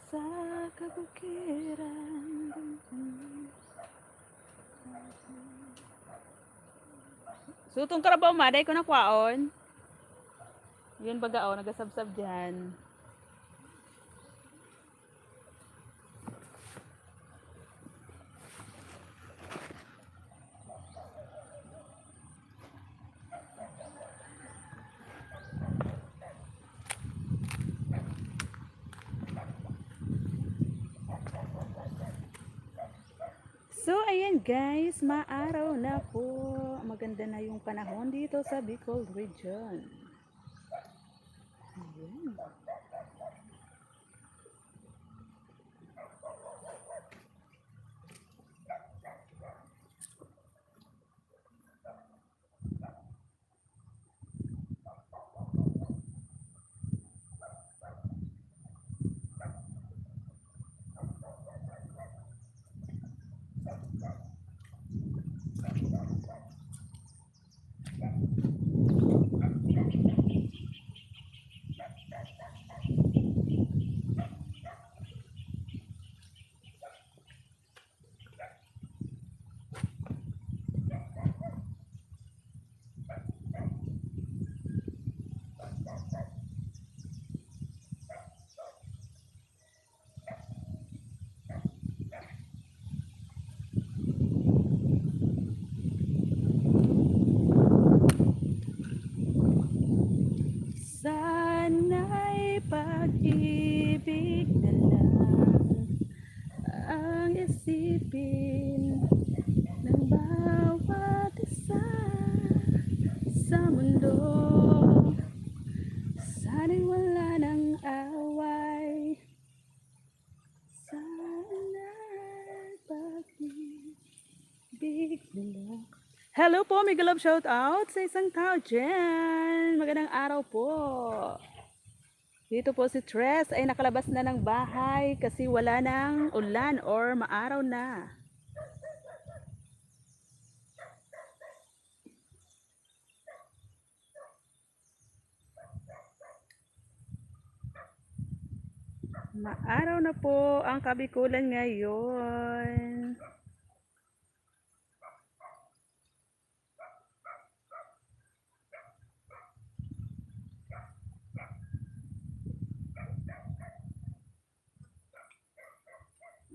Sa kabukiran. Sutong karabaw maday ko na kwaon. Yun baga o, nagasabsab dyan. So, ayan guys, maaraw na po. Maganda na yung panahon dito sa Bicol Region. Ayan. Sana'y pag-ibig na lang ang isipin ng bawat isa sa mundo. Sana'y wala ng away. Sana'y pag-ibig na lang. Hello po, mega love shout out sa isang tao dyan. Magandang araw po. Dito po si Tres ay nakalabas na ng bahay kasi wala nang ulan or maaraw na. Maaraw na po ang Kabikulan ngayon.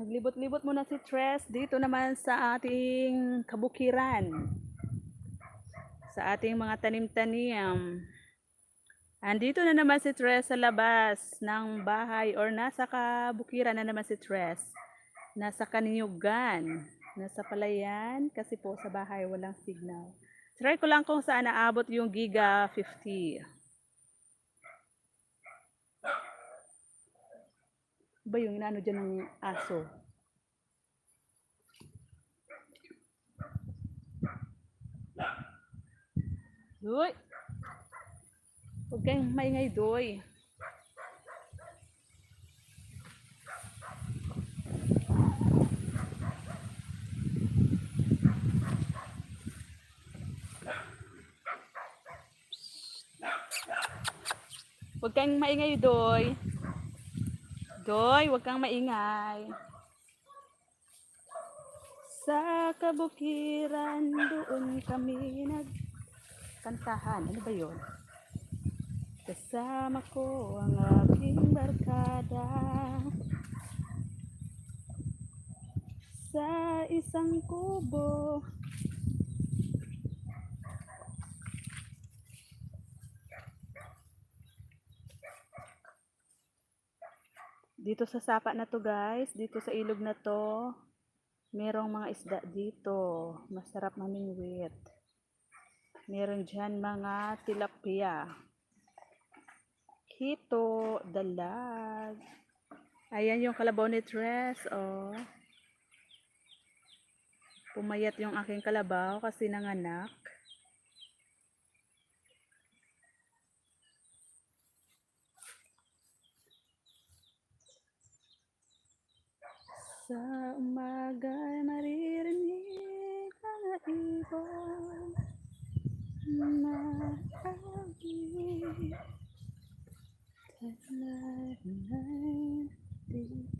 Naglibot-libot muna si Tres dito naman sa ating kabukiran. Sa ating mga tanim-tanim. Andito na naman si Tres sa labas ng bahay or nasa kabukiran na naman si Tres. Nasa Kaninyugan. Nasa Palayan kasi po sa bahay walang signal. Try ko lang kung saan naabot yung Giga 50. Ba yung inaano dyan ng aso? Uy! Huwag kayong maingay, doy. Huwag kang maingay, doy. Doy, huwag kang maingay. Sa kabukiran doon kami nagkantahan. Ano ba yun? Kasama ko ang aking barkada sa isang kubo. Dito sa sapa na to guys, dito sa ilog na to, merong mga isda dito. Masarap mamingwit. Meron dyan mga tilapia. Hito, dalag. Ayan yung kalabaw ni Tres, oh. Pumayat yung aking kalabaw kasi nanganak. Sa umaga maririnig ang ibon marami.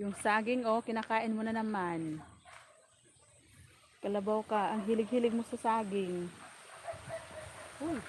Yung saging, oh, kinakain mo na naman. Kalabaw ka, ang hilig-hilig mo sa saging. Uy.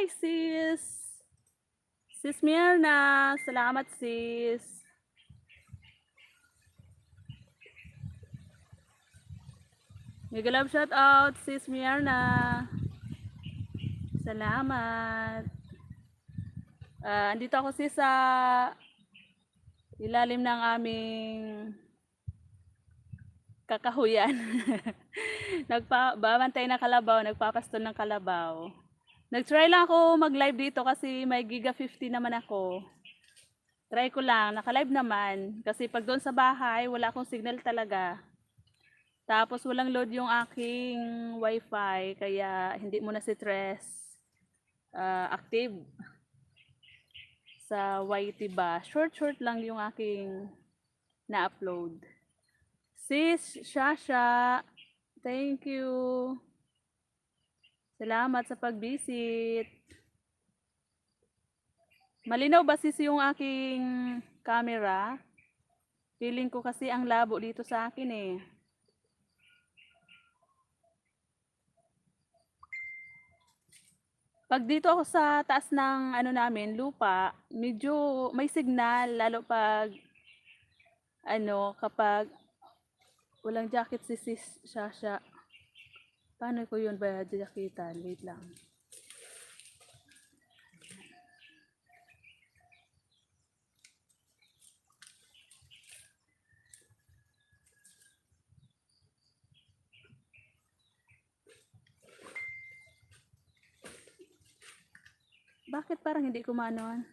Hi, sis! Sis Mirna, salamat sis. Mega love shout out, sis Mirna. Salamat. Andito ako sis sa ilalim ng aming kakahuyan. Babantay ng kalabaw, nagpapastol ng kalabaw. Nag-try lang ako mag-live dito kasi may Giga 50 naman ako. Try ko lang, naka-live naman. Kasi pag doon sa bahay, wala akong signal talaga. Tapos walang load yung aking wifi, kaya hindi mo na si Tres active sa YT ba. Short lang yung aking na-upload. Sis Shasha, thank you. Salamat sa pag-visit. Malinaw ba sis yung aking camera? Feeling ko kasi ang labo dito sa akin eh. Pag dito ako sa taas ng ano namin, lupa, medyo may signal lalo pag kapag walang jacket si sis Shasha. Paano ko yun ba jacketan? Wait lang. Bakit parang hindi kumanon?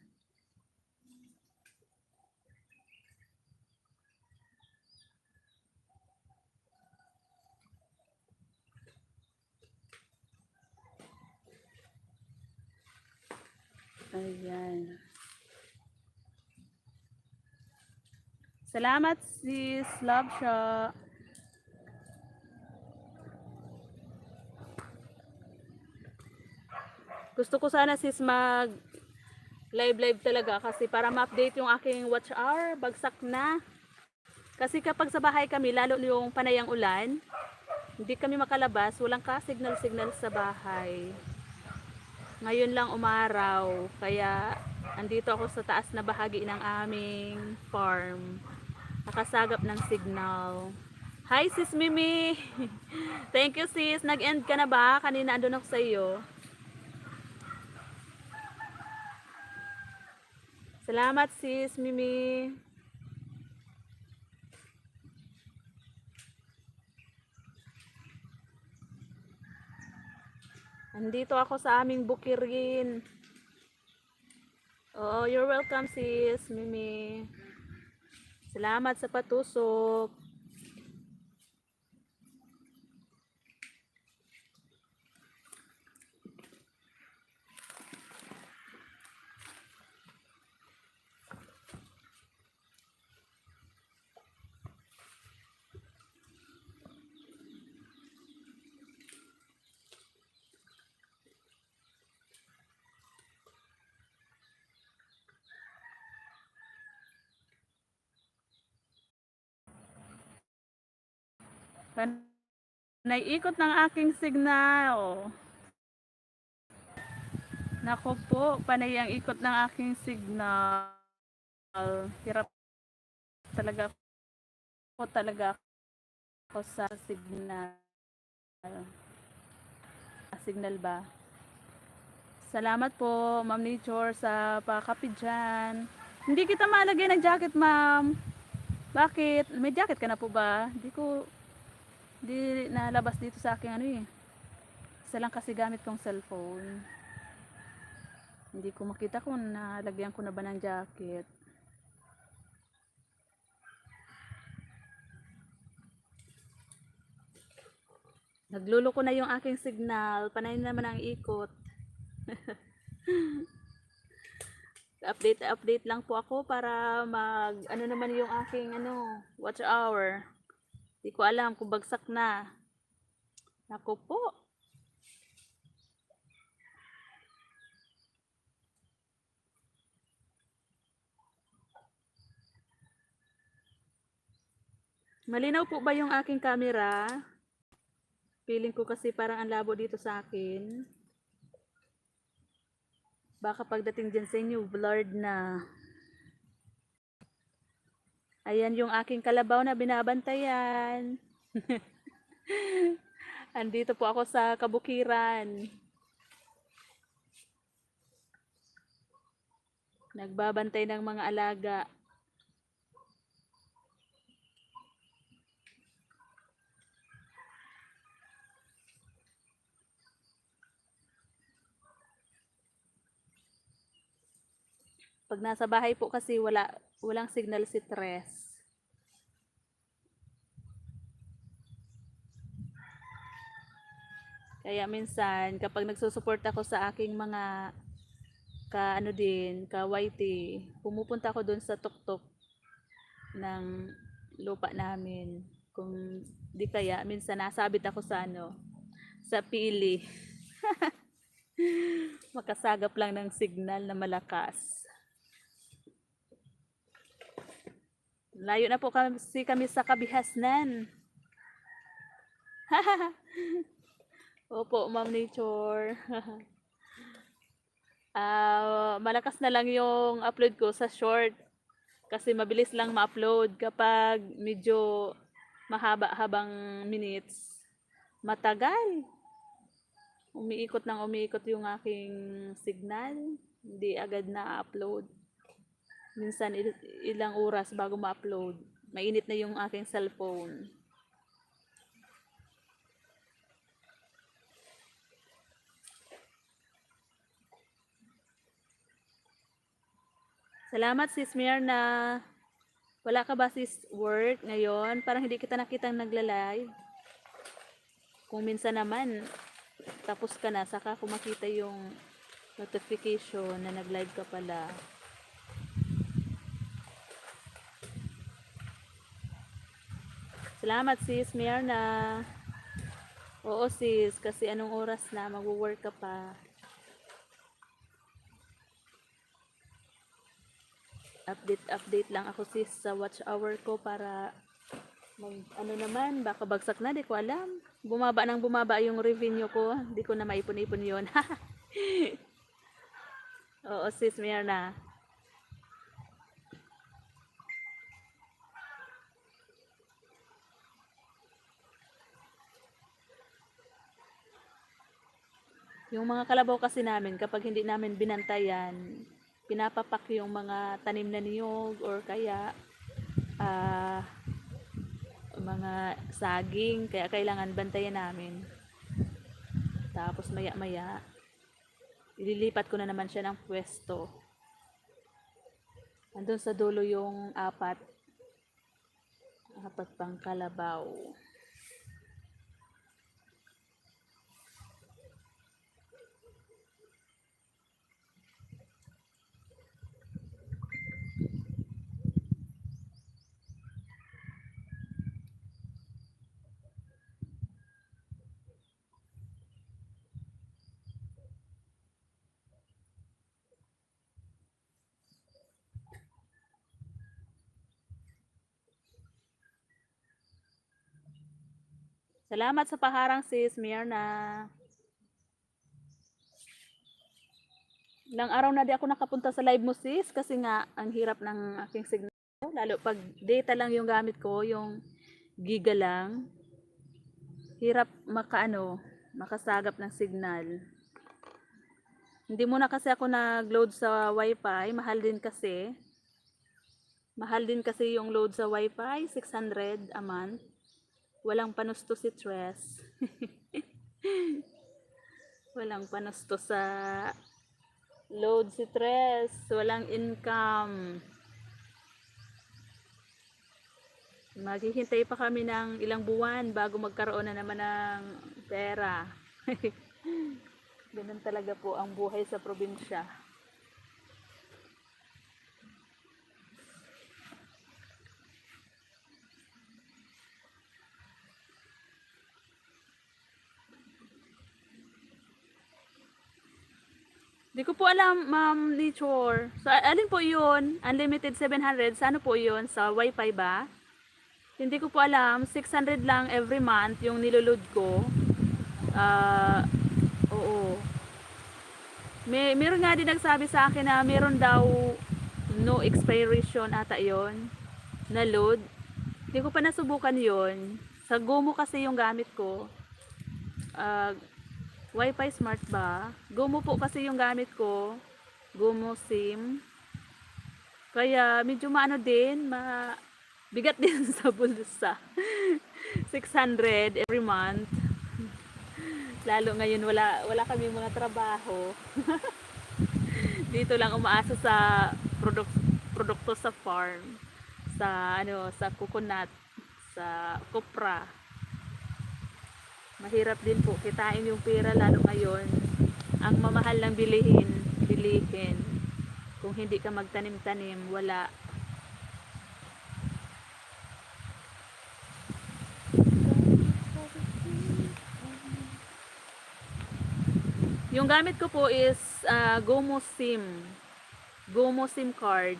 Ayan. Salamat sis, love siya. Gusto ko sana sis mag live talaga kasi para ma-update yung aking watch hour, bagsak na. Kasi kapag sa bahay kami, lalo yung panay ang ulan, hindi kami makalabas, walang ka-signal sa bahay. Ngayon lang umaraw, kaya andito ako sa taas na bahagi ng aming farm. Nakasagap ng signal. Hi sis Mimi! Thank you sis, nag-end ka na ba? Kanina andun ako sa iyo. Salamat sis Mimi. Andito ako sa aming bukirin. Oh, you're welcome sis Mimi. Salamat sa patusok. Naiikot ng aking signal. Nako po, panay ang ikot ng aking signal. Hirap talaga ako sa signal. Signal ba? Salamat po, Ma'am Nature, sa pakapid dyan. Hindi kita malagay ng jacket, ma'am. Bakit? May jacket ka na po ba? Di nalabas dito sa aking ano eh. Isa lang kasi gamit kong cellphone. Hindi ko makita kung nalagyan ko na ba ng jacket. Nagluloko na yung aking signal. Panay naman ang ikot. Update lang po ako para ano naman yung aking watch hour. Hindi ko alam kung bagsak na. Naku po. Malinaw po ba yung aking camera? Feeling ko kasi parang ang labo dito sa akin. Baka pagdating dyan sa inyo, blurred na. Ayan yung aking kalabaw na binabantayan. Andito po ako sa kabukiran. Nagbabantay ng mga alaga. Pag nasa bahay po kasi walang signal si Tres. Kaya minsan kapag nagsusupport ako sa aking mga ka YT, pumupunta ako doon sa tuktok ng lupa namin. Kung di kaya minsan nasabit ako sa sa pili. Makasagap lang ng signal na malakas. Layo na po kami sa Kabihasnan. Opo, Ma'am Nature. Malakas na lang yung upload ko sa short. Kasi mabilis lang ma-upload. Kapag medyo mahaba-habang minutes, matagal. Umiikot yung aking signal. Hindi agad na-upload. Minsan ilang oras bago ma-upload. Mainit na yung aking cellphone. Salamat sis Mirna. Wala ka ba sis work ngayon? Parang hindi kita nakitang nagla-live. Kung minsan naman, tapos ka na, saka ko makita yung notification na nag-live ka pala. Salamat sis Mirna. Oo sis, kasi anong oras na magwo-work ka pa. Update lang ako sis sa watch hour ko para naman, baka bagsak na, di ko alam. Bumaba yung revenue ko, di ko na maipon-ipon yun. Oo sis Mirna. Yung mga kalabaw kasi namin, kapag hindi namin binantayan, pinapapak yung mga tanim na niyog or kaya mga saging, kaya kailangan bantayan namin. Tapos maya-maya, ililipat ko na naman siya ng pwesto. Andun sa dulo yung apat pang kalabaw. Salamat sa paharang sis Mirna. Ilang araw na di ako nakapunta sa live mo sis kasi nga ang hirap ng aking signal. Lalo pag data lang yung gamit ko, yung giga lang. Hirap makasagap ng signal. Hindi muna kasi ako nag-load sa wifi, mahal din kasi. Mahal din kasi yung load sa wifi, 600 a month. Walang panusto si Tres. Walang panusto sa load si Tres. Walang income. Maghihintay pa kami ng ilang buwan bago magkaroon na naman ng pera. Ganun talaga po ang buhay sa probinsya. Di ko po alam, Ma'am Nature. So, alin po yun? Unlimited 700. Sa ano po yun? Sa wifi ba? Hindi ko po alam. 600 lang every month yung niloload ko. Oo. Meron nga din nagsabi sa akin na meron daw no expiration ata yon na load. Hindi ko pa nasubukan yon. Sa Gomo kasi yung gamit ko. Ah, Wi-Fi Smart ba? Gomo po kasi yung gamit ko. Gomo SIM. Kaya medyo maano din, bigat din sa bulsa. 600 every month. Lalo ngayon wala kami mga trabaho. Dito lang umaasa sa produkto sa farm, sa coconut, sa kopra. Mahirap din po kitain yung pera lalo ngayon. Ang mamahal ng bilihin. Kung hindi ka magtanim-tanim, wala. Yung gamit ko po is Gomo SIM. Gomo SIM card.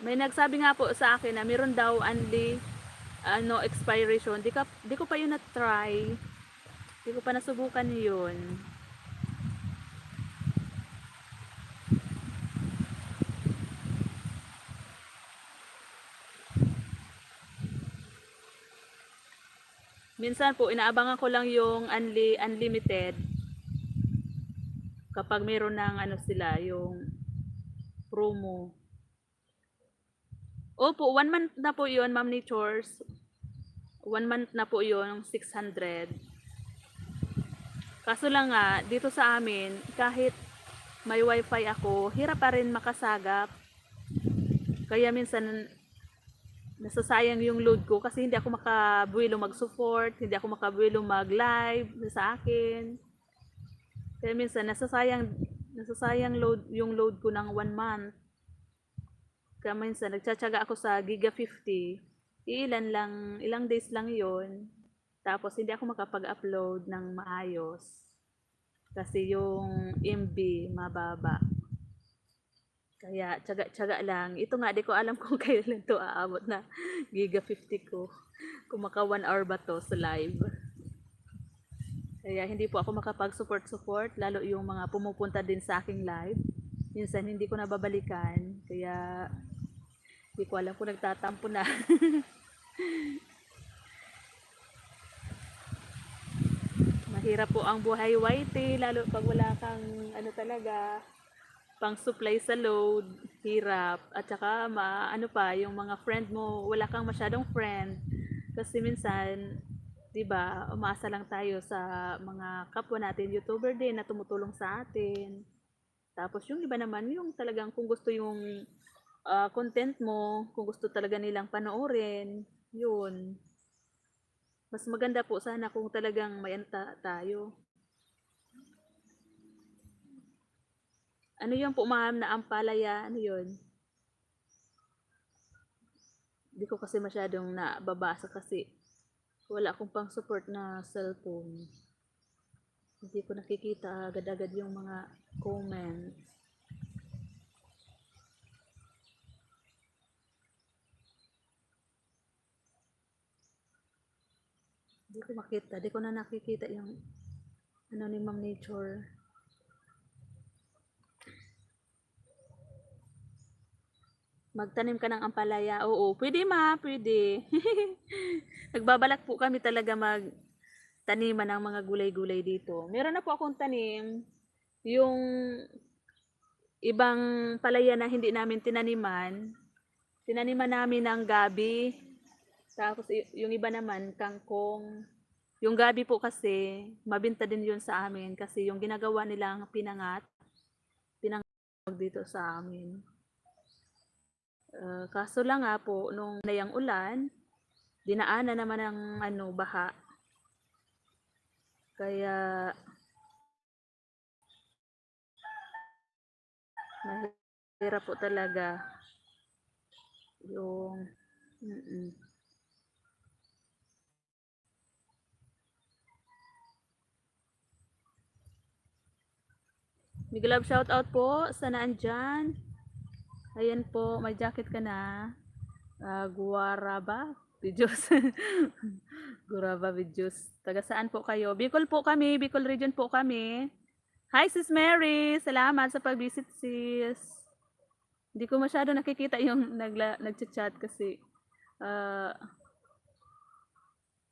May nagsabi nga po sa akin na meron daw only no expiration. Di ko pa yun na-try. Di ko pa nasubukan yun. Minsan po, inaabangan ko lang yung unlimited. Kapag meron ng ano sila, yung promo. Opo, 1 month na po yun, Ma'am Natures. 1 month na po yun, 600. Kaso lang nga, dito sa amin, kahit may wifi ako, hirap pa rin makasagap. Kaya minsan, nasasayang yung load ko kasi hindi ako makabuelo mag-support, hindi ako makabuelo mag-live sa akin. Kaya minsan, nasasayang yung load ko ng 1 month. Kaya minsan, nagtsatsaga ako sa Giga 50. Ilang days lang yon. Tapos, hindi ako makapag-upload ng maayos. Kasi yung MB mababa. Kaya tsaga-tsaga lang. Ito nga, di ko alam kung kailan to aabot na Giga 50 ko. Kung maka 1 hour ba to sa live. Kaya hindi po ako makapag-support, lalo yung mga pumupunta din sa aking live. Minsan hindi ko nababalikan. Kaya hindi ko alam kung nagtatampo na. Mahirap po ang buhay YT, lalo pag wala kang ano talaga, pang supply sa load, hirap. At saka ano pa, yung mga friend mo, wala kang masyadong friend. Kasi minsan, 'di ba, umasa lang tayo sa mga kapwa natin YouTuber din na tumutulong sa atin. Tapos yung iba naman, yung talagang kung gusto yung content mo, kung gusto talaga nilang panoorin, yun. Mas maganda po sana kung talagang may tayo. Ano yung po ma'am na ampalaya? Ano yun? Hindi ko kasi masyadong nababasa kasi wala akong pang support na cellphone. Hindi ko nakikita agad-agad yung mga comments. Hindi ko makita. Hindi ko na nakikita yung ano ni Ma'am Nature. Magtanim ka ng ampalaya. Oo, pwede ma, pwede. Nagbabalak po kami talaga taniman ng mga gulay-gulay dito. Meron na po akong tanim. Yung ibang palaya na hindi namin tinaniman namin ng gabi. Tapos yung iba naman, kangkong. Yung gabi po kasi, mabinta din yun sa amin kasi yung ginagawa nilang pinangat dito sa amin. Kaso lang nga po, nung nayang ulan, dinaanan naman ng baha. Kaya mahirap po talaga yung Big love shout out po sa naandyan. Ayan po, may jacket ka na. Guwaraba. Videos. Guraba videos. Taga saan po kayo? Bicol po kami, Bicol region po kami. Hi Sis Mary, salamat sa pag-visit sis. Hindi ko masyado nakikita yung nagchat-chat kasi ah,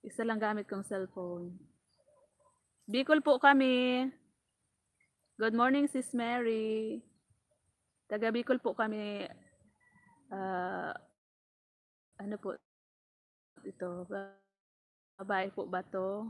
isa lang gamit kong cellphone. Bicol po kami. Good morning Sis Mary. Taga Bicol po kami. Ah, ano po ito? Babae po ba to?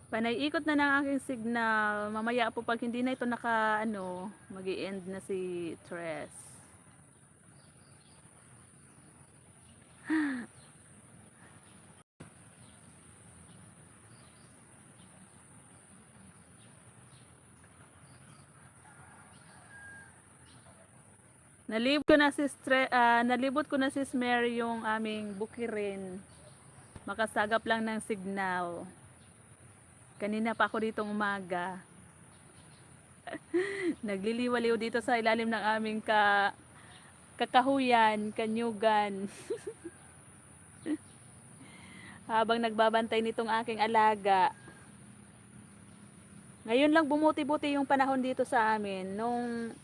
Panay ikot na ng aking signal. Mamaya po pag hindi na ito naka ano, magi-end na si Tres. Nalibot ko na si Mary yung aming bukirin. Makasagap lang ng signal. Kanina pa ako ditong umaga. Nagliliwaliw dito sa ilalim ng aming kakahuyan, kanyugan. Habang nagbabantay nitong aking alaga. Ngayon lang bumuti-buti yung panahon dito sa amin. Nung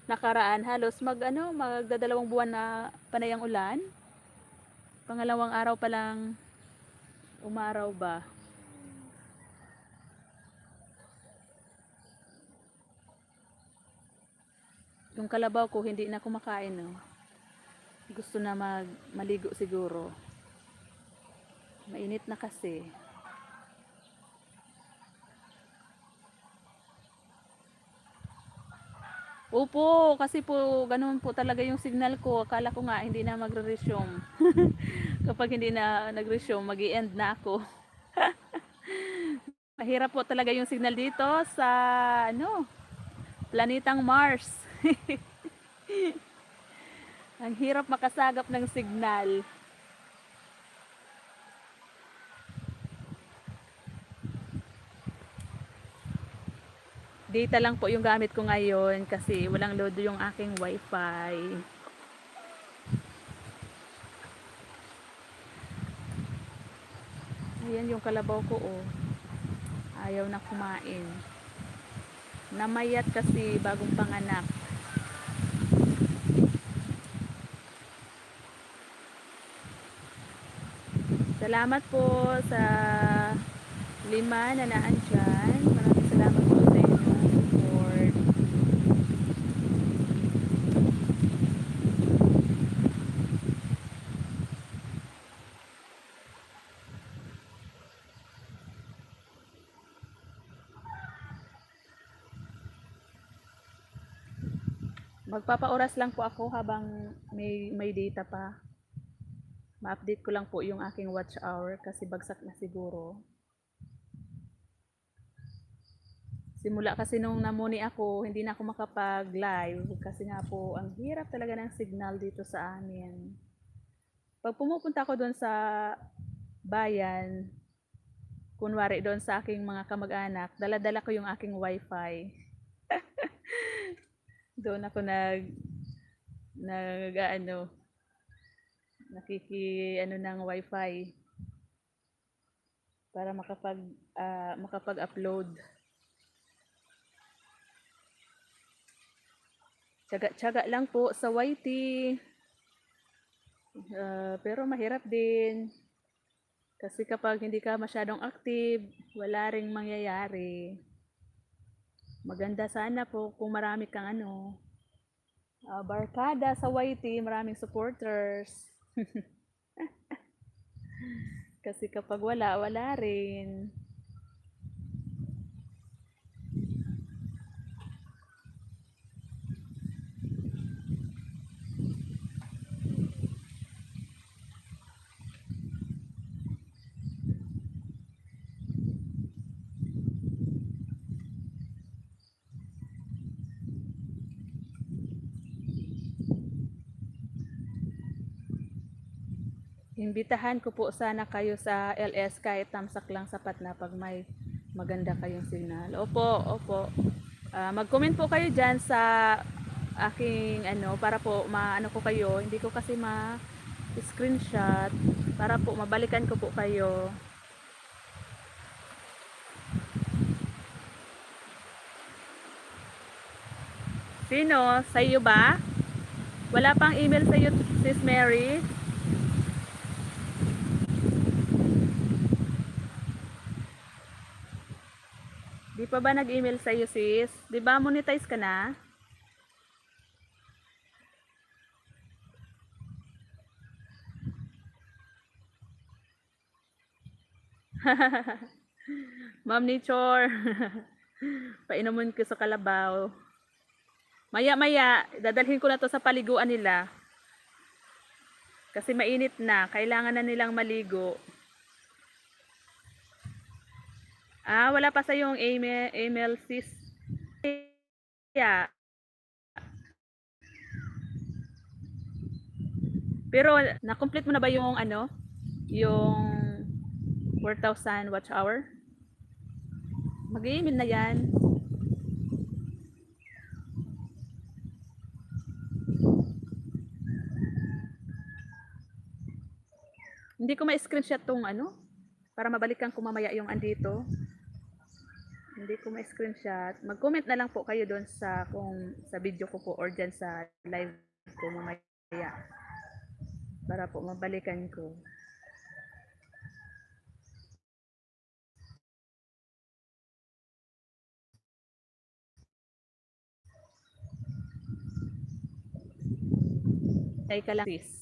nakaraan halos magdadalawang buwan na panay ang ulan. Pangalawang araw pa lang umaraw ba. Yung kalabaw ko hindi na kumakain no. Gusto na maligo siguro. Mainit na kasi. Opo, kasi po ganun po talaga yung signal ko. Akala ko nga hindi na magre-resume. Kapag hindi na nag-resume, magi-end na ako. Mahirap po talaga yung signal dito sa planetang Mars. Ang hirap makasagap ng signal. Data lang po yung gamit ko ngayon kasi walang load yung aking wifi. Ayan yung kalabaw ko oh. Ayaw na kumain. Namayat kasi bagong panganak. Salamat po sa 5 na naandyan. Maraming salamat po sa inyong support. Magpapaoras lang po ako habang may data pa. Ma-update ko lang po yung aking watch hour kasi bagsak na siguro. Simula kasi nung namuni ako, hindi na ako makapag-live kasi nga po ang hirap talaga ng signal dito sa amin. Pag pumupunta ako doon sa bayan, kunwari doon sa aking mga kamag-anak, dala-dala ko yung aking wifi. Doon ako nag ano, ng wifi para makapag-upload. Tiyaga-tiyaga lang po sa YT. Pero mahirap din. Kasi kapag hindi ka masyadong active, wala ring mangyayari. Maganda sana po kung marami kang barkada sa YT, maraming supporters. Kasi kapag wala rin. Imbitahan ko po sana kayo sa LS kahit tamsak lang sapat na pag may maganda kayong signal. Opo, opo. Mag-comment po kayo dyan sa aking ano, para po maano ko kayo. Hindi ko kasi ma-screenshot para po mabalikan ko po kayo. Sino? Sa iyo ba? Wala pang email sa iyo, Sis Mary? Di pa ba nag-email sa iyo, sis? Di ba monetize ka na? Ma'am Nature. Painumin ko sa kalabaw. Maya-maya, dadalhin ko na to sa paliguan nila. Kasi mainit na, kailangan na nilang maligo. Wala pa sa yung email sis. Yeah. Pero na-complete mo na ba yung ano? Yung 4,000 watch hour? Mag-email na yan. Hindi ko ma-screenshot tong ano para mabalikan ko mamaya yung andito. Hindi ko ma-screenshot. Mag-comment na lang po kayo doon sa kung sa video ko po or dyan sa live ko mamaya para po mabalikan ko. Ay ka lang sis.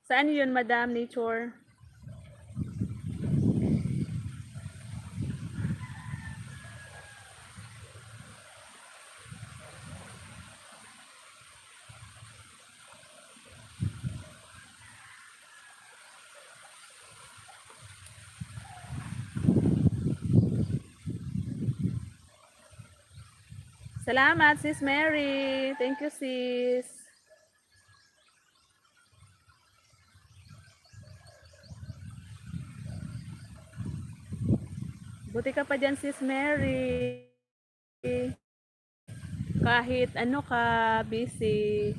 Saan yun, Madam Nature? Salamat, Sis Mary. Thank you, sis. Buti ka pa dyan, Sis Mary. Kahit ano ka, busy,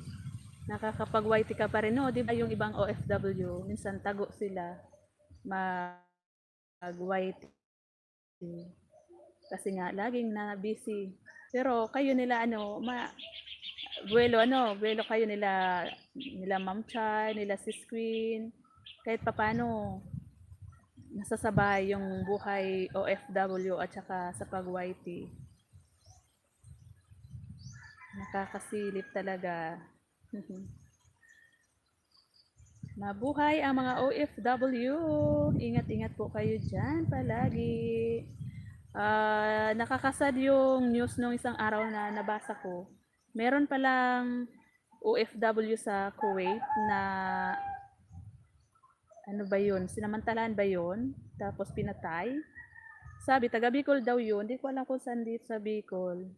nakakapag-YT ka pa rin. No, di ba yung ibang OFW, minsan tago sila mag-YT. Kasi nga, laging na busy. Pero kayo nila, ano, buwelo kayo nila Ma'am Chai, nila Sis Queen. Kahit papano, nasasabay yung buhay OFW at saka sa pag-YT. Nakakasilip talaga. Mabuhay ang mga OFW. Ingat-ingat po kayo dyan palagi. Nakakasad yung news nung isang araw na nabasa ko. Meron palang OFW sa Kuwait na ano ba yun? Sinamantalahan ba yun? Tapos pinatay? Sabi, taga Bicol daw yun. Hindi ko alam kung saan dito sa Bicol.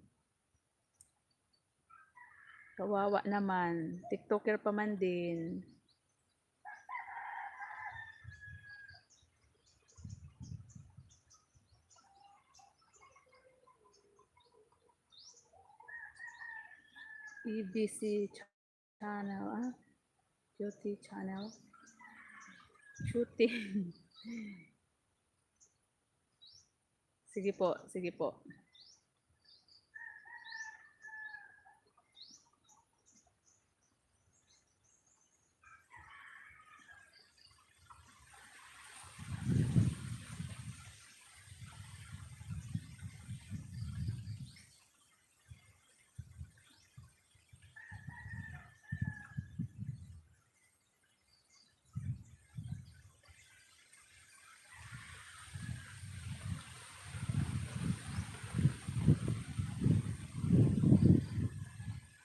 Kawawa naman. TikToker pa man din. EBC channel, Beauty channel. Shooting. Sige po, sige po.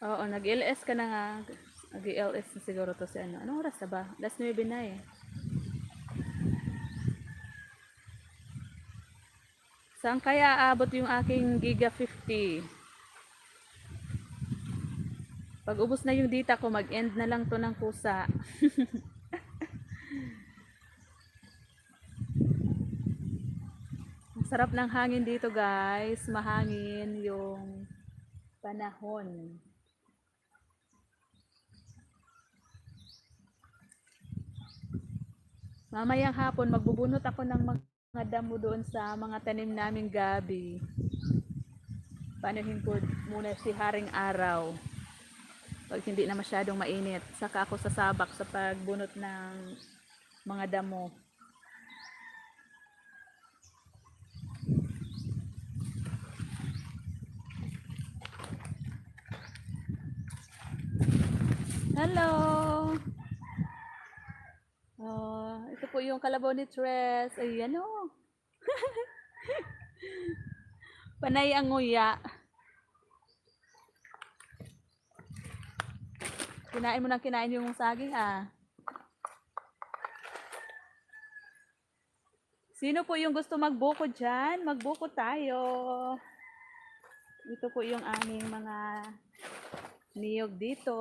Oo, nag-LS ka na nga. Nag-LS na siguro to si ano. Anong oras na ba? Last 9 na eh. Saan kaya aabot yung aking Giga 50? Pag ubos na yung data ko, mag-end na lang to ng kusa. Ang sarap ng hangin dito guys. Mahangin yung panahon. Mamayang hapon, magbubunot ako ng mga damo doon sa mga tanim naming gabi. Panuhin ko muna si Haring Araw. Pag hindi na masyadong mainit, saka ako sasabak sa pagbunot ng mga damo. Hello! Oh, ito po yung kalabaw ni Tres. Ayan o. Panay ang nguya. Kinain mo nang kinain yung saging ah. Sino po yung gusto magbuko dyan? Magbuko tayo. Ito po yung aming mga niyog dito.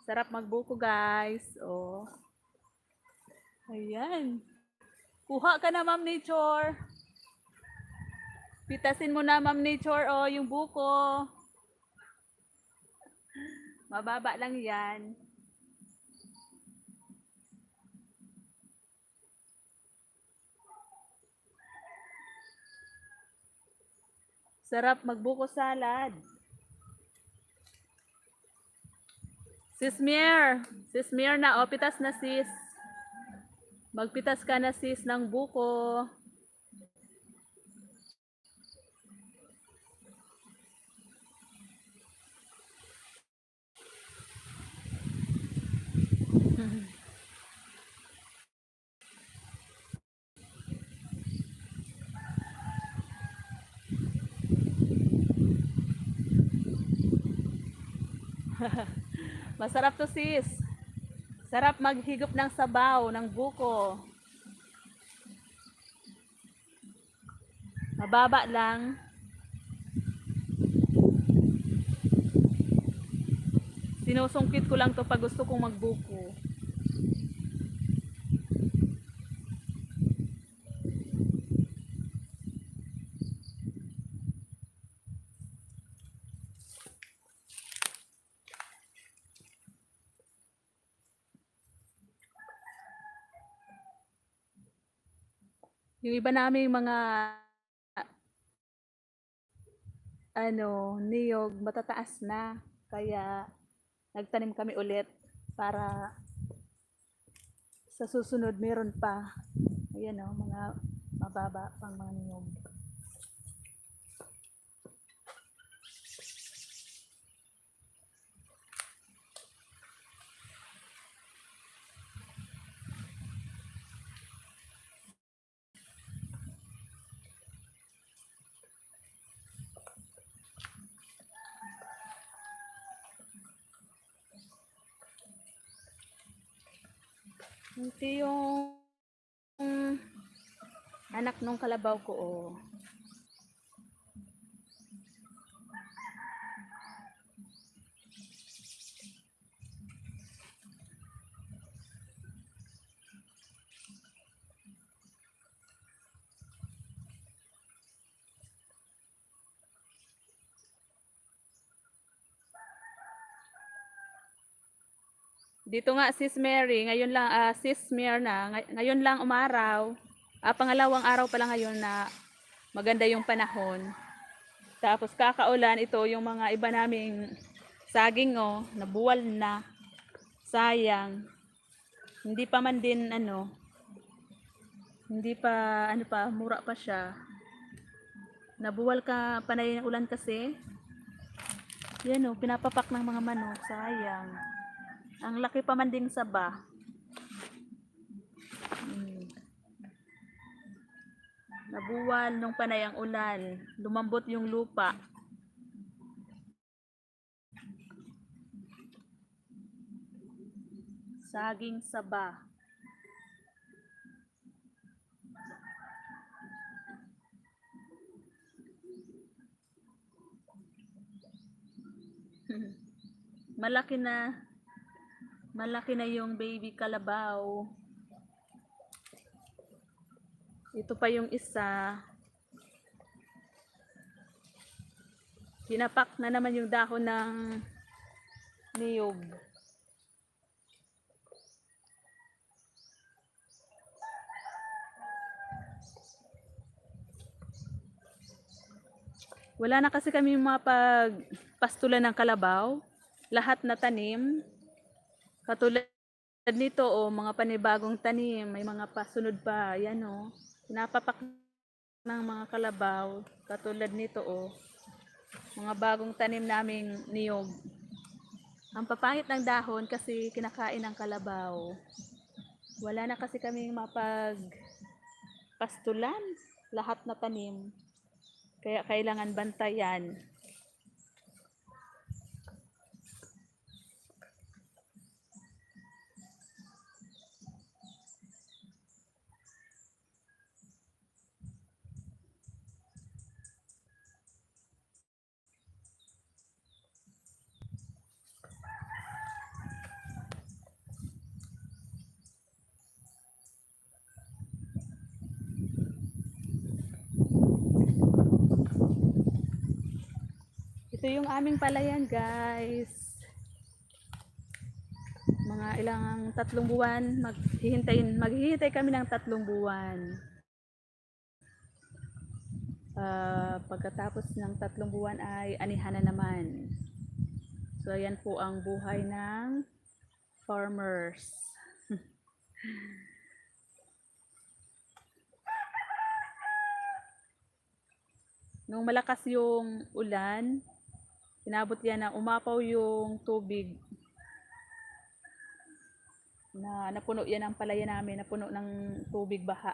Sarap magbuko guys. Oh. Ayan. Kuha ka na Ma'am Nature. Pitasin mo na Ma'am Nature oh, yung buko. Mababa lang yan. Sarap magbuko salad. Sis Mier na, oh, pitas na sis. Magpitas ka na sis ng buko. Masarap to sis. Sarap maghigop ng sabaw, ng buko. Mababa lang. Sinusungkit ko lang to pag gusto kong magbuko. Yung iba namin mga niyog matataas na. Kaya nagtanim kami ulit para sa susunod meron pa. Ayan o, mga mababa pang mga niyog. Ito yung anak nung kalabaw ko oh. Dito nga sis Mary, ngayon lang sis Mirna, ngayon lang umaraw. Pangalawang araw pa lang ngayon na maganda yung panahon. Tapos kakaulan ito yung mga iba naming saging oh, nabuwal na. Sayang. Hindi pa man din hindi pa mura pa siya. Nabuwal ka panay ng ulan kasi. Yan oh, pinapapak ng mga manok, sayang. Ang laki pa man din saba. Nabuwal nung panay ang ulan. Lumambot yung lupa. Saging saba. Malaki na. Malaki na yung baby kalabaw. Ito pa yung isa. Pinapak na naman yung dahon ng niyog. Wala na kasi kami mapagpastulan ng kalabaw. Lahat na tanim. Katulad nito, oh, mga panibagong tanim. May mga pasunod pa. Yan, oh. Pinapapak ng mga kalabaw. Katulad nito, oh. Mga bagong tanim naming niyog. Ang papangit ng dahon kasi kinakain ng kalabaw. Wala na kasi kaming mapagpastulan. Lahat na tanim. Kaya kailangan bantayan. Ito yung aming palayan, guys. Mga ilang 3 buwan, maghihintay kami ng 3 buwan. Pagkatapos ng 3 buwan ay anihan na naman. So, ayan po ang buhay ng farmers. Nung malakas yung ulan, inabot yan na umapaw yung tubig na napuno yan ang palaya namin, napuno ng tubig baha.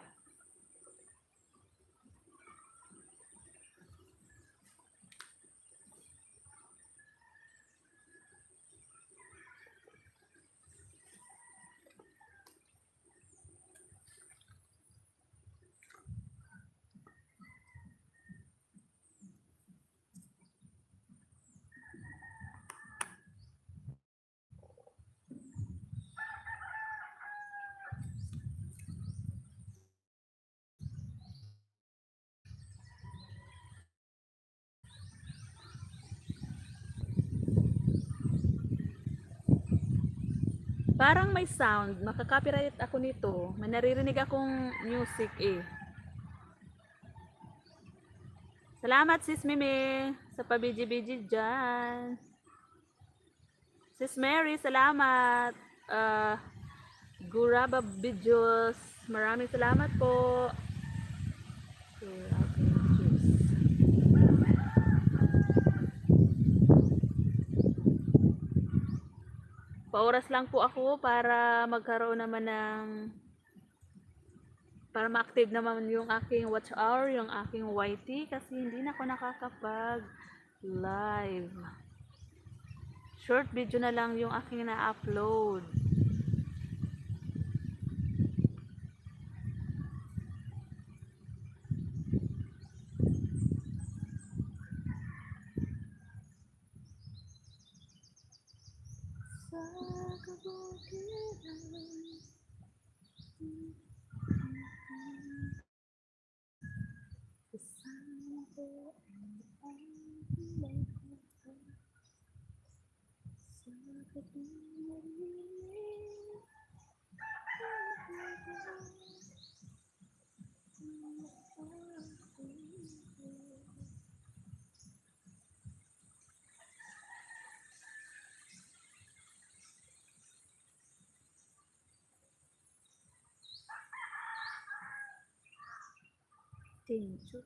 Parang may sound, makaka-copyright ako nito. May naririnig akong music eh. Salamat sis Mimi sa pabiji-biji dyan. Sis Mary, salamat. Guraba Videos, maraming salamat po. Guraba Videos. Paoras lang po ako para magkaroon naman ng para ma-active naman yung aking watch hour, yung aking YT kasi hindi na ako nakakapag live. Short video na lang yung aking na-upload. Sa kabutihan kasama ko ang buhay ko sa kabutihan. Thank you.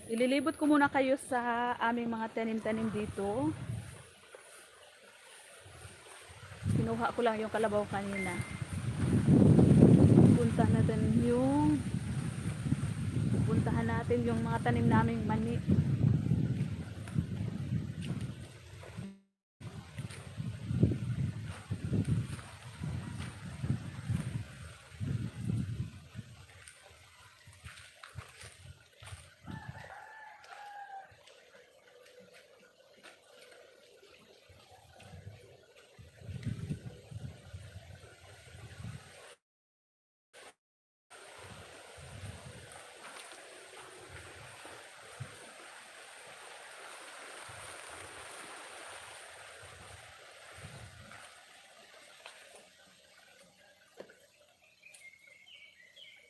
Ililibot ko muna kayo sa aming mga tanim-tanim dito. Kinuha ko lang yung kalabaw kanina. Puntahan natin yung mga tanim naming mani.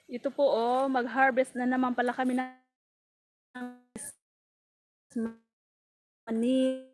Ito po oh, mag-harvest na naman pala kami ng mani.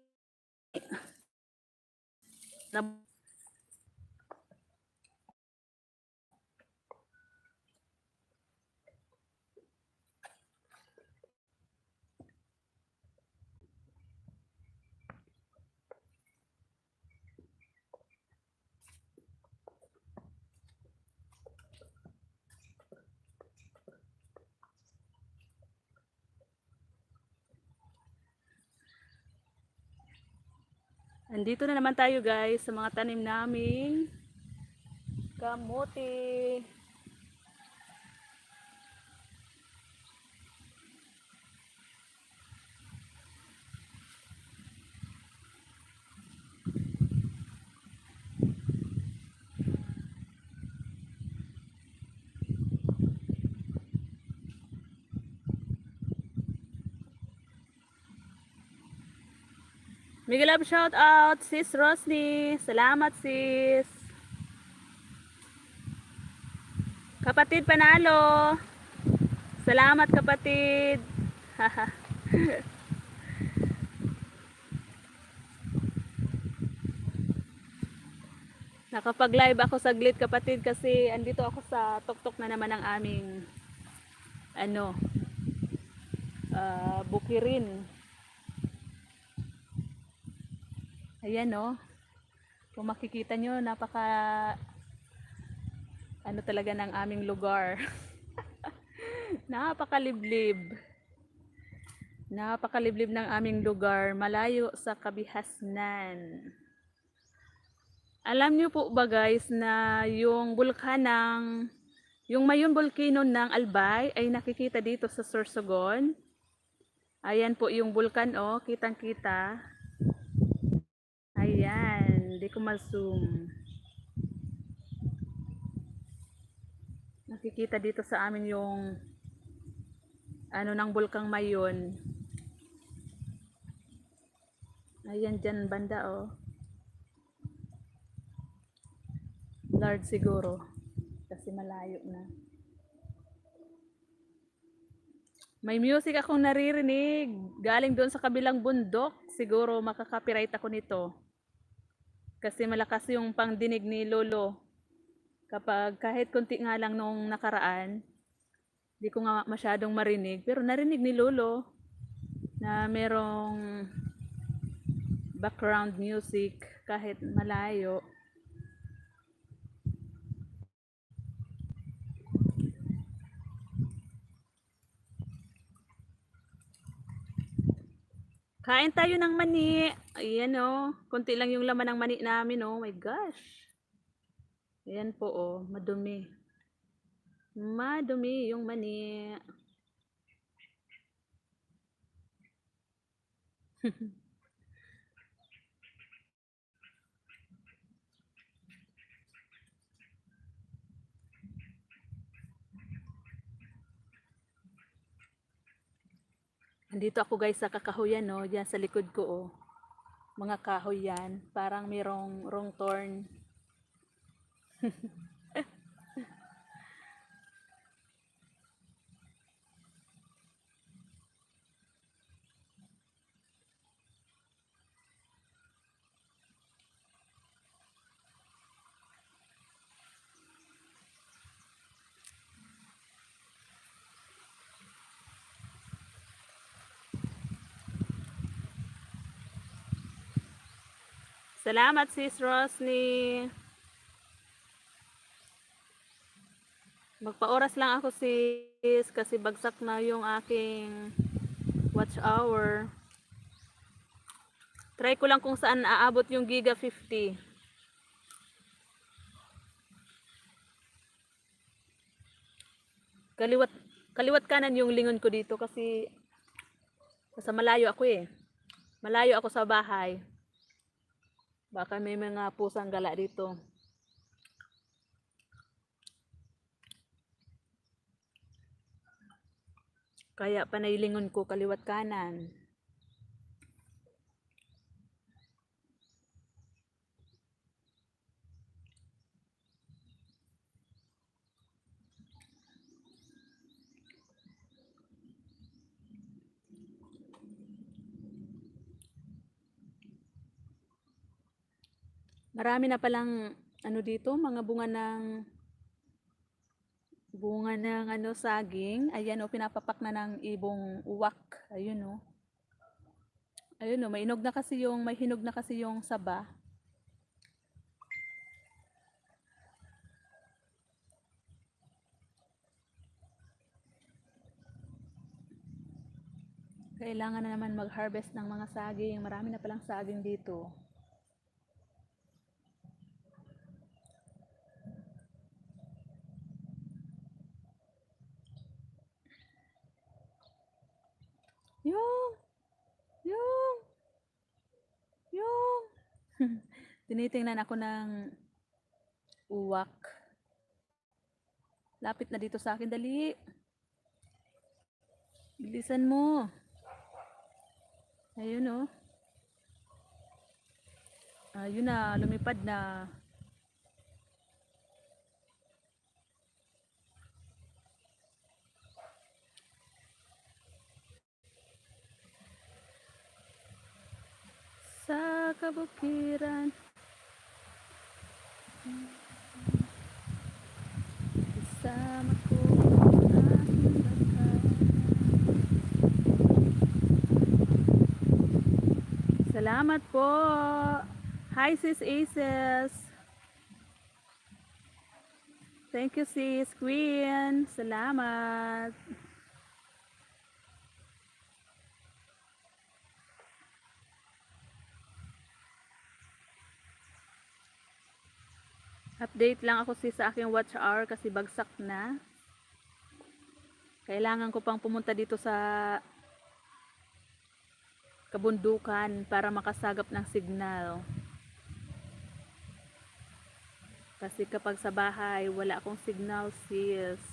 Andito na naman tayo guys sa mga tanim naming kamote. Miguel love shout out sis Rosny. Salamat sis. Kapatid panalo. Salamat kapatid. Nakapag-live ako saglit kapatid kasi andito ako sa tuktok na naman ng aming bukirin. Ayan oh. Kung makikita nyo, talaga ng aming lugar. Napakaliblib. Napakaliblib ng aming lugar, malayo sa kabihasnan. Alam niyo po ba guys na yung Mayon Volcano ng Albay ay nakikita dito sa Sorsogon? Ayan po yung bulkan oh, kitang-kita. Ayan, hindi ko ma-zoom. Nakikita dito sa amin yung ng bulkang Mayon. Ayan dyan banda oh. Large siguro kasi malayo na. May music akong naririnig galing doon sa kabilang bundok. Siguro makaka-copyright ako nito kasi malakas yung pangdinig ni Lolo. Kapag kahit konti nga lang nung nakaraan, di ko nga masyadong marinig, pero narinig ni Lolo na merong background music kahit malayo. Kain tayo ng mani. Ayan oh, konti lang yung laman ng mani namin oh. My gosh. Ayan po oh, madumi. Madumi yung mani. Andito ako guys sa kakahuyan no, diyan sa likod ko oh. Mga kahoy yan, parang merong wrong turn. Salamat sis Rosny. Magpa-oras lang ako sis kasi bagsak na yung aking watch hour. Try ko lang kung saan aabot yung Giga 50. Kaliwat kaliwat kanan yung lingon ko dito kasi nasa malayo ako eh. Malayo ako sa bahay. Baka may mga pusang gala dito. Kaya panay lingon ko kaliwat kanan. Marami na palang ano dito, mga bunga ng ano saging. Ayan o, pinapapak na ng ibong uwak. Ayun o. Ayun o, may hinog na kasi yung saba. Kailangan na naman mag-harvest ng mga saging. Marami na palang saging dito. Yung, yung, yung. Tinitingnan ako ng uwak. Lapit na dito sa akin, dali. Bilisan mo. Ayun o. Ayun na, lumipad na. Sa kabukiran. Isama ko ang aking baka. Salamat po. Hi sis Aces. Thank you sis Queen. Salamat. Update lang ako sis sa aking watch hour kasi bagsak na. Kailangan ko pang pumunta dito sa kabundukan para makasagap ng signal. Kasi kapag sa bahay, wala akong signal sis.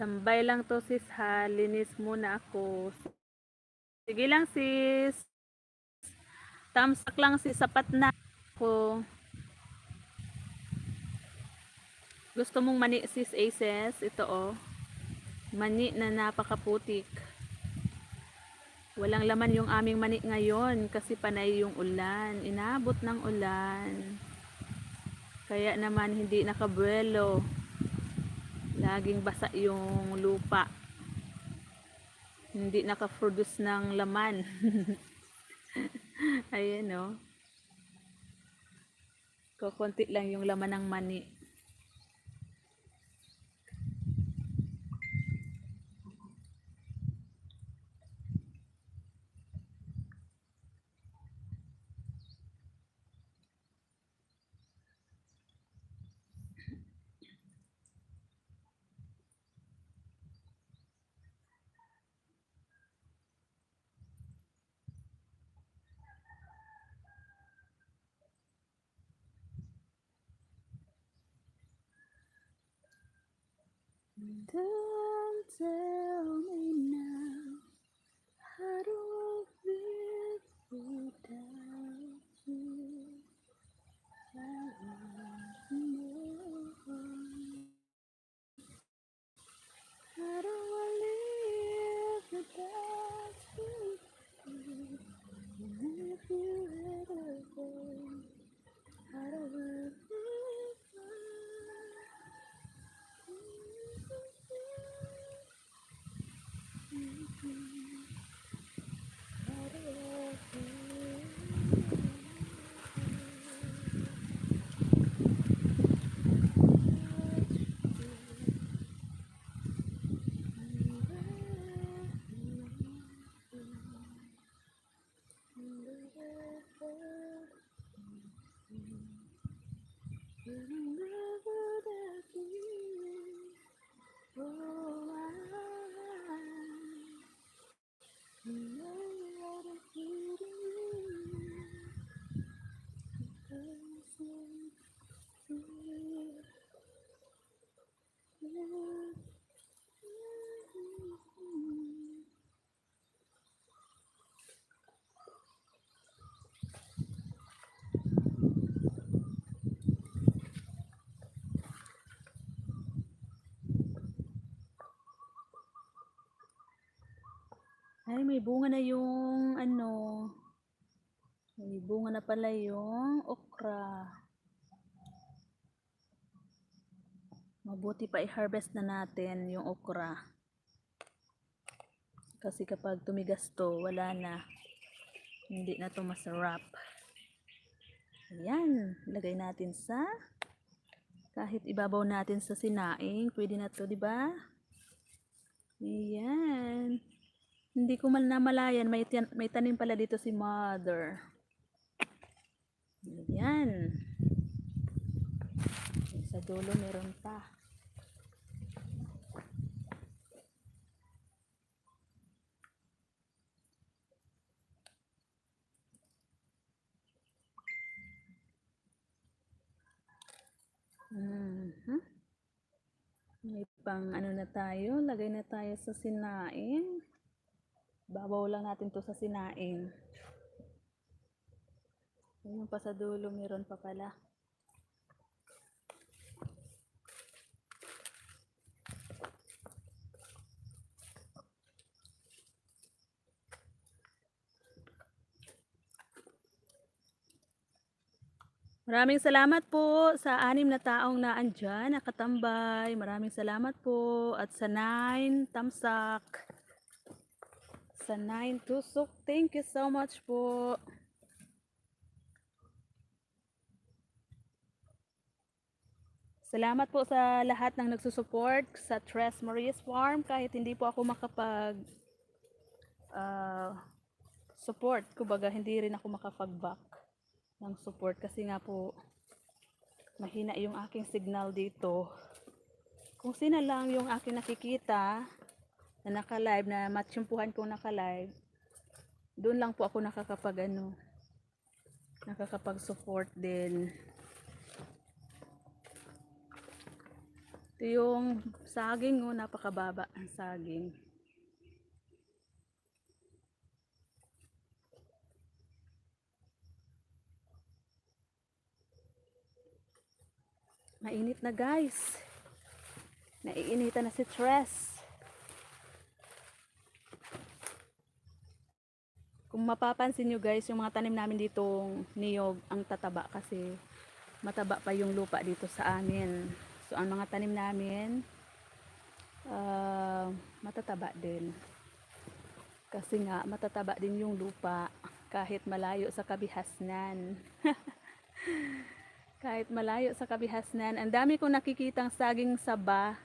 Tambay lang to sis ha. Linis muna ako. Sige lang sis. Thumbs up lang sis. Sapat na ako. Gusto mong mani sis Aces? Ito oh. Mani na napakaputik. Walang laman yung aming mani ngayon kasi panay yung ulan. Inabot ng ulan. Kaya naman hindi nakabuelo. Laging basa yung lupa. Hindi naka-produce ng laman. Ayan o. Oh. Kukunti lang yung laman ng mani. Don't tell me now, how do I live without you? I want to know. Ay, may bunga na yung ano. May bunga na pala yung okra. Mabuti pa i-harvest na natin yung okra. Kasi kapag tumigas to, wala na. Hindi na to masarap. Ayan, lagay natin sa kahit ibabaw natin sa sinaing, pwede na to, di ba? Ayan. Hindi ko man namalayan, may tanim pala dito si mother. Ayan. Sa dulo meron pa. May pang ano na tayo, lagay na tayo sa sinaing. Babaw lang natin to sa sinaing. Ayun pa sa dulo, meron pa pala. Maraming salamat po sa 6 na taong naandyan, nakatambay. Maraming salamat po. At sa 9 tamsak, sa 9 tusok, thank you so much po. Salamat po sa lahat ng nagsusupport sa Tres Marias Farm kahit hindi po ako makapag support. Kumbaga hindi rin ako makapag-back ng support kasi nga po mahina yung aking signal dito. Kung sino lang yung aking nakikita na naka-live, na matsyempuhan kong naka-live, doon lang po ako nakakapag-support din. Ito yung saging, oh, napakababa ang saging. Mainit na guys. Naiinitan na si Tres. Kung mapapansin nyo guys, yung mga tanim namin ditong niyog ang tataba kasi mataba pa yung lupa dito sa amin. So ang mga tanim namin matataba din. Kasi nga matataba din yung lupa kahit malayo sa kabihasnan. Kahit malayo sa kabihasnan. Ang dami kong nakikitang saging saba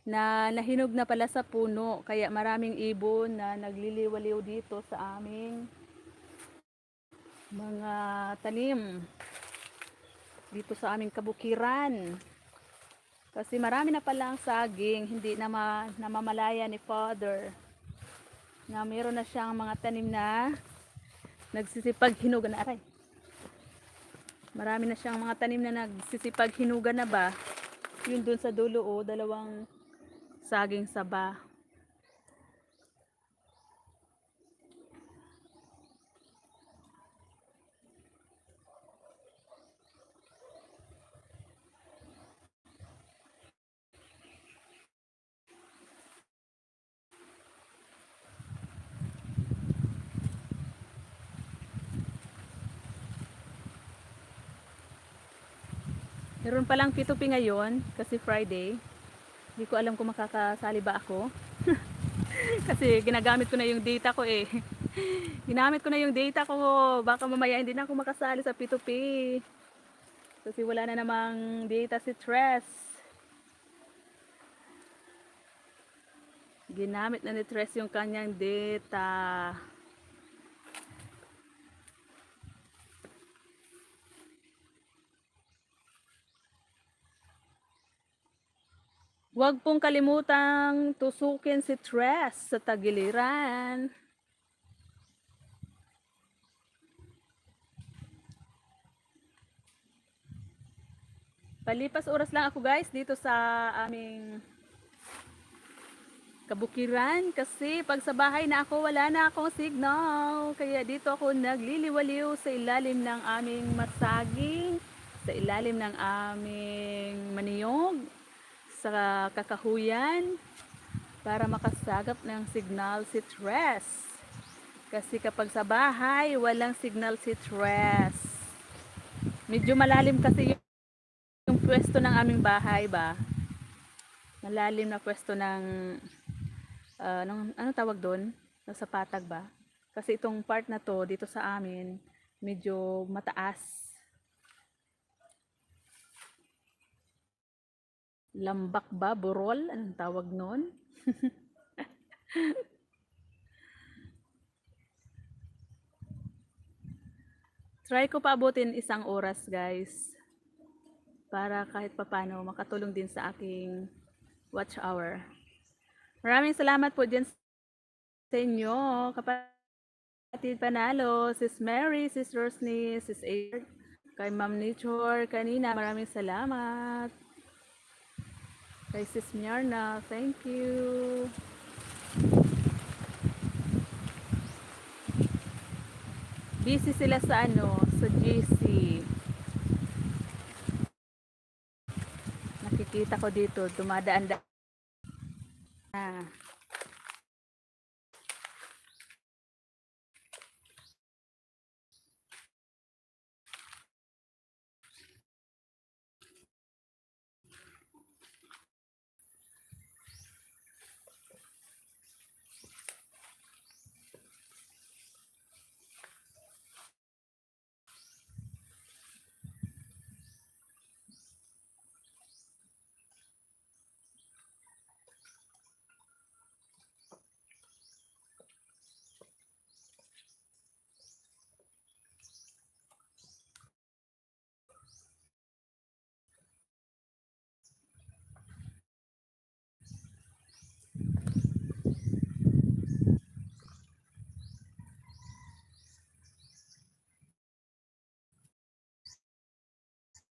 na nahinog na pala sa puno. Kaya maraming ibon na nagliliwaliw dito sa aming mga tanim. Dito sa aming kabukiran. Kasi marami na palang saging, hindi na namamalaya ni Father. Na meron na siyang mga tanim na nagsisipag hinugan na aray. Marami na siyang mga tanim na nagsisipag hinugan na ba. Yun dun sa dulo, oh, 2 saging saba. Meron palang P2P ngayon kasi Friday. Hindi ko alam kung makakasali ba ako. Kasi ginagamit ko na yung data ko eh. Ginamit ko na yung data ko. Baka mamaya hindi na ako makasali sa P2P. Kasi wala na namang data si Tres. Ginamit na ni Tres yung kanyang data. Huwag pong kalimutang tusukin si Tres sa tagiliran. Palipas oras lang ako guys dito sa aming kabukiran kasi pag sa bahay na ako wala na akong signal. Kaya dito ako nagliliwaliw sa ilalim ng aming masaging, sa ilalim ng aming maniyog, sa kakahuyan para makasagap ng signal si Tres. Kasi kapag sa bahay walang signal si Tres. Medyo malalim kasi yung pwesto ng aming bahay ba. Malalim na pwesto ng ano tawag doon? Sa patag ba? Kasi itong part na to dito sa amin, medyo mataas. Lambak ba? Burol? Anong tawag noon? Try ko paabutin 1 oras guys. Para kahit papano makatulong din sa aking watch hour. Maraming salamat po dyan sa inyo, kapatid Panalo, Sis Mary, Sis Rosny, Sis Air, kay Ma'am Nature kanina, maraming salamat. Kay Sis Myrna, thank you. Busy sila sa sa GC. Nakikita ko dito, dumadaan